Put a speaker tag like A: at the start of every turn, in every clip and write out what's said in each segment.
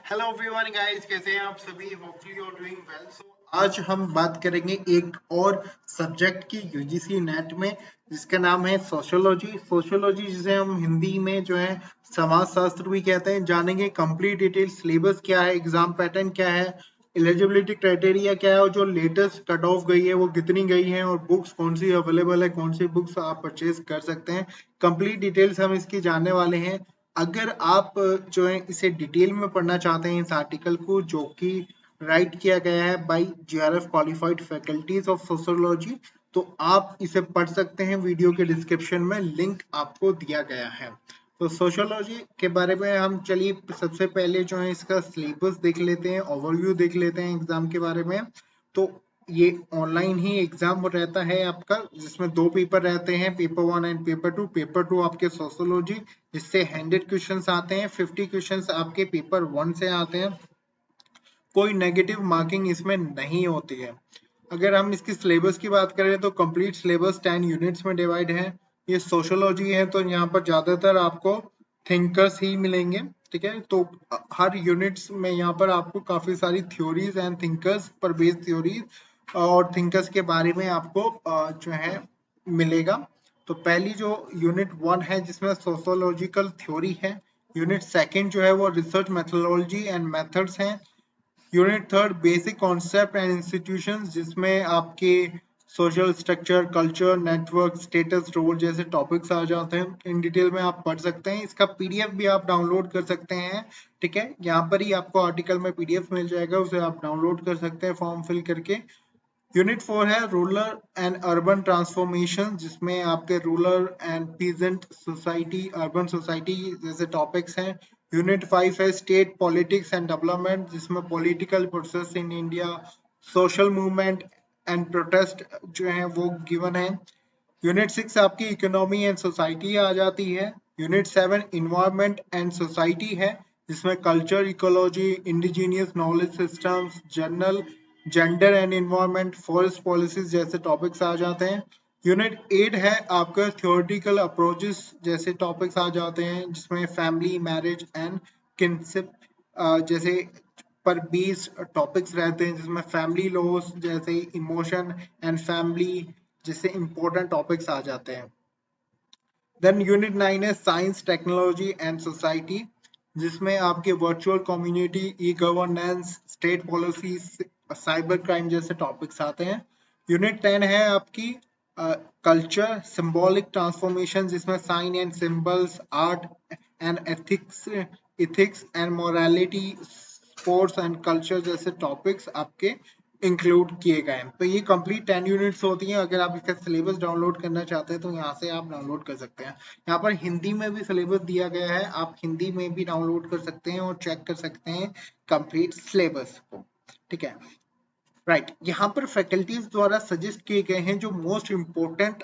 A: Hello everyone guys, कैसे हैं आप सभी? Hopefully you are doing well. So आज हम बात करेंगे एक और सब्जेक्ट की यूजीसी नेट में, जिसका नाम है सोशियोलॉजी। सोशियोलॉजी जिसे हम हिंदी में जो है समाज शास्त्र भी कहते हैं। जानेंगे कंप्लीट डिटेल, सिलेबस क्या है, एग्जाम पैटर्न क्या है, एलिजिबिलिटी क्राइटेरिया क्या है और जो लेटेस्ट कट ऑफ गई है वो कितनी गई है और बुक्स कौन सी अवेलेबल है, कौन सी बुक्स आप परचेज कर सकते हैं। कंप्लीट डिटेल्स हम इसकी जानने वाले हैं। अगर आप जो है इसे डिटेल में पढ़ना चाहते हैं इस आर्टिकल को, जो कि राइट किया गया है by JRF qualified faculties of sociology, तो आप इसे पढ़ सकते हैं। वीडियो के डिस्क्रिप्शन में लिंक आपको दिया गया है। तो सोशियोलॉजी के बारे में हम चलिए सबसे पहले जो है इसका सिलेबस देख लेते हैं, ओवरव्यू देख लेते हैं एग्जाम के बारे में। तो ये ऑनलाइन ही एग्जाम रहता है आपका, जिसमें 2 पेपर रहते हैं, पेपर 1 एंड पेपर 2। पेपर 2 आपके सोशियोलॉजी, जिससे 100 क्वेश्चंस आते हैं, 50 क्वेश्चंस आपके पेपर 1 से आते हैं। कोई नेगेटिव मार्किंग इसमें नहीं होती है। अगर हम इसकी सिलेबस की बात करें तो कंप्लीट सिलेबस 10 यूनिट्स में डिवाइड है। ये सोशियोलॉजी है तो यहाँ पर ज्यादातर आपको थिंकर्स ही मिलेंगे, ठीक है। तो हर यूनिट्स में यहाँ पर आपको काफी सारी थ्योरीज एंड थिंकर्स पर बेस्ड थ्योरीज और थिंकर्स के बारे में आपको जो है मिलेगा। तो पहली जो यूनिट 1 है जिसमें सोशियोलॉजिकल थ्योरी है। यूनिट 2 जो है वो रिसर्च मेथोडोलॉजी एंड मेथड्स हैं। Unit 3 basic concept and institutions, जिसमें आपके social structure, culture, network, status, role जैसे टॉपिक्स आ जाते हैं। इन डिटेल में आप पढ़ सकते हैं। इसका पीडीएफ भी आप डाउनलोड कर सकते हैं, ठीक है। यहाँ पर ही आपको आर्टिकल में पीडीएफ मिल जाएगा, उसे आप डाउनलोड कर सकते हैं फॉर्म फिल करके। यूनिट 4 है रूरल एंड अर्बन ट्रांसफॉर्मेशन, जिसमें आपके rural and peasant society, urban society जैसे टॉपिक्स हैं। यूनिट 5 है स्टेट पॉलिटिक्स एंड डेवलपमेंट, जिसमें political process in India, social movement and protest जो है वो गिवन है। यूनिट 6 आपकी इकोनॉमी एंड सोसाइटी आ जाती है। यूनिट 7 इन्वायरमेंट एंड सोसाइटी है, जिसमें culture, ecology, indigenous knowledge systems, general, gender and environment, forest policies जैसे टॉपिक्स आ जाते हैं। यूनिट 8 है आपका थ्योरेटिकल अप्रोचेस जैसे टॉपिक्स आ जाते हैं, जिसमें फैमिली, मैरिज एंड किनशिप जैसे पर बीस टॉपिक्स रहते हैं, जिसमें फैमिली लॉस जैसे इमोशन एंड फैमिली जैसे इंपॉर्टेंट टॉपिक्स आ जाते हैं। देन यूनिट 9 है साइंस, टेक्नोलॉजी एंड सोसाइटी, जिसमें आपके virtual community, e governance, state policy, cyber crime जैसे टॉपिक्स आते हैं। यूनिट 10 है आपकी कल्चर, सिंबॉलिक ट्रांसफॉर्मेशन, जिसमें sign and symbols, art and ethics and morality, sports and culture जैसे टॉपिक्स आपके इंक्लूड किए गए हैं। तो ये कंप्लीट 10 यूनिट्स होती हैं। अगर आप इसका सिलेबस डाउनलोड करना चाहते हैं तो यहाँ से आप डाउनलोड कर सकते हैं। यहाँ पर हिंदी में भी सिलेबस दिया गया है, आप हिंदी में भी डाउनलोड कर सकते हैं और चेक कर सकते हैं कंप्लीट सिलेबस को, ठीक है। राइट, यहाँ पर फैकल्टीज द्वारा सजेस्ट किए गए हैं जो मोस्ट इम्पोर्टेंट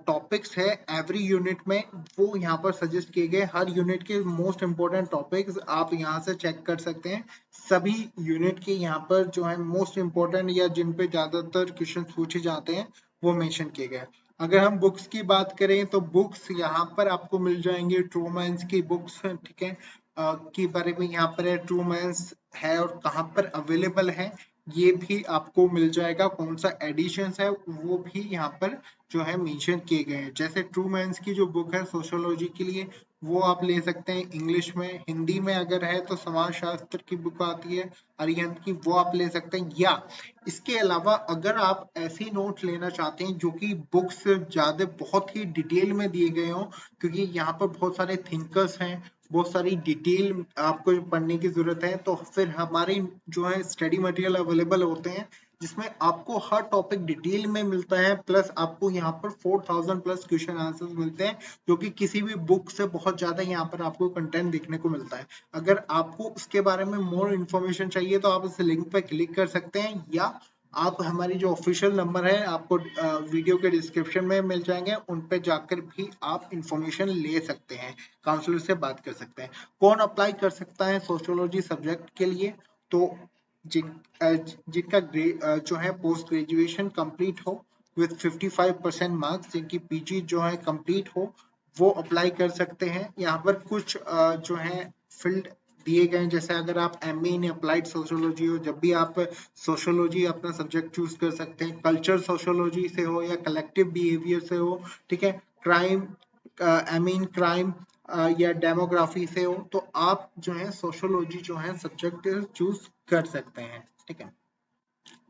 A: टॉपिक्स है एवरी यूनिट में, वो यहाँ पर सजेस्ट किए गए। हर यूनिट के मोस्ट इम्पोर्टेंट टॉपिक्स आप यहाँ से चेक कर सकते हैं। सभी यूनिट के यहाँ पर जो है मोस्ट इम्पोर्टेंट या जिन पे ज्यादातर क्वेश्चन पूछे जाते हैं वो मेंशन किए गए। अगर हम बुक्स की बात करें तो बुक्स यहाँ पर आपको मिल जाएंगे ट्रूमैन्स की बुक्स, ठीक है, के बारे में यहाँ पर है ट्रूमैन्स है और कहाँ पर अवेलेबल है ये भी आपको मिल जाएगा। कौन सा एडिशंस है वो भी यहाँ पर जो है मेंशन किए गए हैं। जैसे ट्रूमैन्स की जो बुक है सोशियोलॉजी के लिए वो आप ले सकते हैं इंग्लिश में। हिंदी में अगर है तो समाज शास्त्र की बुक आती है अरिहंत की, वो आप ले सकते हैं। या इसके अलावा अगर आप ऐसी नोट लेना चाहते हैं जो कि बुक्स ज्यादा बहुत ही डिटेल में दिए गए हों, क्योंकि यहाँ पर बहुत सारे थिंकर्स हैं, बहुत सारी डिटेल आपको पढ़ने की जरूरत है, तो फिर हमारे जो है स्टडी मटेरियल अवेलेबल होते हैं जिसमें आपको हर टॉपिक डिटेल में मिलता है। प्लस आपको यहाँ पर 4000 प्लस क्वेश्चन आंसर्स मिलते हैं, जो कि किसी भी बुक से बहुत ज्यादा यहाँ पर आपको कंटेंट देखने को मिलता है। अगर आपको उसके बारे में मोर इन्फॉर्मेशन चाहिए तो आप इस लिंक पर क्लिक कर सकते हैं, या आप हमारी जो ऑफिशियल नंबर है आपको वीडियो के डिस्क्रिप्शन में मिल जाएंगे, उन पे जाकर भी आप इंफॉर्मेशन ले सकते हैं, काउंसलर से बात कर सकते हैं। कौन अप्लाई कर सकता है सोशियोलॉजी सब्जेक्ट के लिए? तो जिनका जो है पोस्ट ग्रेजुएशन कंप्लीट हो विद 55% मार्क्स, जिनकी पीजी जो है कंप्लीट हो, वो अप्लाई कर सकते हैं। यहाँ पर कुछ जो है फील्ड दिए गए हैं। जैसे अगर आप एमए इन अप्लाइड सोशियोलॉजी हो, जब भी आप सोशियोलॉजी अपना सब्जेक्ट चूज कर सकते हैं, कल्चर सोशियोलॉजी से हो या कलेक्टिव बिहेवियर से हो, ठीक है, क्राइम, एमए इन क्राइम या डेमोग्राफी से हो, तो आप जो है सोशियोलॉजी जो है सब्जेक्ट चूज कर सकते हैं, ठीक है।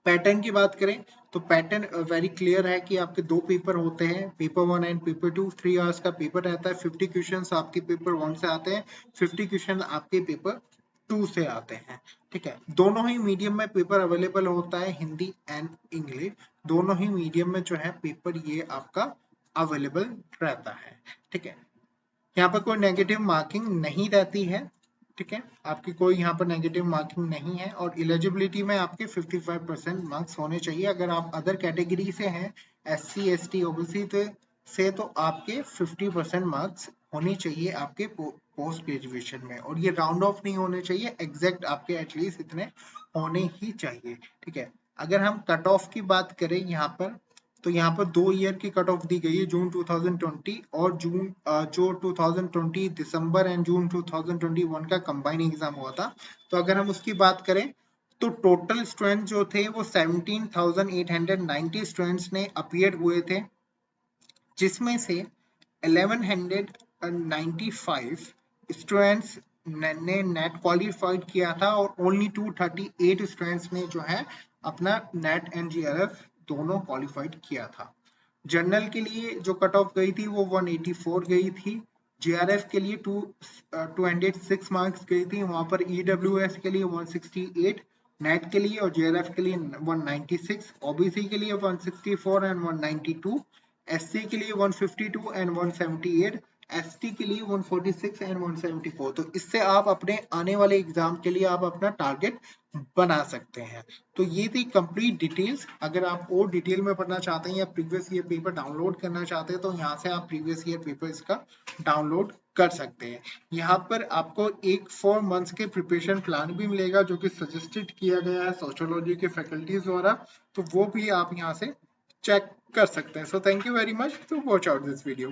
A: पैटर्न की बात करें तो पैटर्न वेरी क्लियर है कि आपके दो पेपर होते हैं, पेपर 1 एंड पेपर 2। 3 आवर्स का पेपर रहता है। 50 क्वेश्चन आपके पेपर 1 से आते हैं, 50 क्वेश्चन आपके पेपर 2 से आते हैं, ठीक है। दोनों ही मीडियम में पेपर अवेलेबल होता है, हिंदी एंड इंग्लिश, दोनों ही मीडियम में जो है पेपर ये आपका अवेलेबल रहता है, ठीक है। यहाँ पर कोई नेगेटिव मार्किंग नहीं रहती है, ठीक है, आपकी कोई यहाँ पर नेगेटिव मार्किंग नहीं है। और एलिजिबिलिटी में आपके 55% मार्क्स होने चाहिए। अगर आप अदर कैटेगरी से हैं, SC ST OBC से तो आपके 50% मार्क्स होने चाहिए आपके पोस्ट ग्रेजुएशन में, और ये राउंड ऑफ नहीं होने चाहिए, एग्जैक्ट आपके एटलीस्ट इतने होने ही चाहिए, ठीक है। अगर हम कट ऑफ की बात करें यहाँ पर, तो यहाँ पर 2 ईयर की कट ऑफ दी गई है, जून 2020 और जून जो 2020 दिसंबर एंड जून 2021 का कंबाइन एग्जाम हुआ था। तो अगर हम उसकी बात करें तो टोटल स्टूडेंट जो थे वो 17,890 स्टूडेंट्स ने अपीयर हुए थे, जिसमें से 1195 स्टूडेंट्स ने नेट क्वालिफाइड किया था, और ओनली 238 स्टूडेंट्स ने जो है अपना नेट एंड GRF दोनों क्वालिफाइड किया था। जनरल के लिए जो कट ऑफ गई थी वो 184 गई थी, JRF के लिए 206 मार्क्स गई थी, वहां पर EWS के लिए 168, नेट के लिए और JRF के लिए 196, OBC के लिए 164 एंड 192, SC के लिए 152 एंड 178, ST के लिए 146 एंड 174। तो इससे आप अपने आने वाले एग्जाम के लिए आप अपना टारगेट बना सकते हैं। तो ये थी कंप्लीट डिटेल्स। अगर आप और डिटेल में पढ़ना चाहते हैं या प्रीवियस ईयर पेपर डाउनलोड करना चाहते हैं तो यहाँ से आप प्रीवियस ईयर पेपर इसका डाउनलोड कर सकते हैं। यहाँ पर आपको एक 4 मंथ्स के प्रिपरेशन प्लान भी मिलेगा, जो कि सजेस्टेड किया गया है सोशियोलॉजी के फैकल्टीज द्वारा, तो वो भी आप यहाँ से चेक कर सकते हैं। So thank you very much to watch out this video.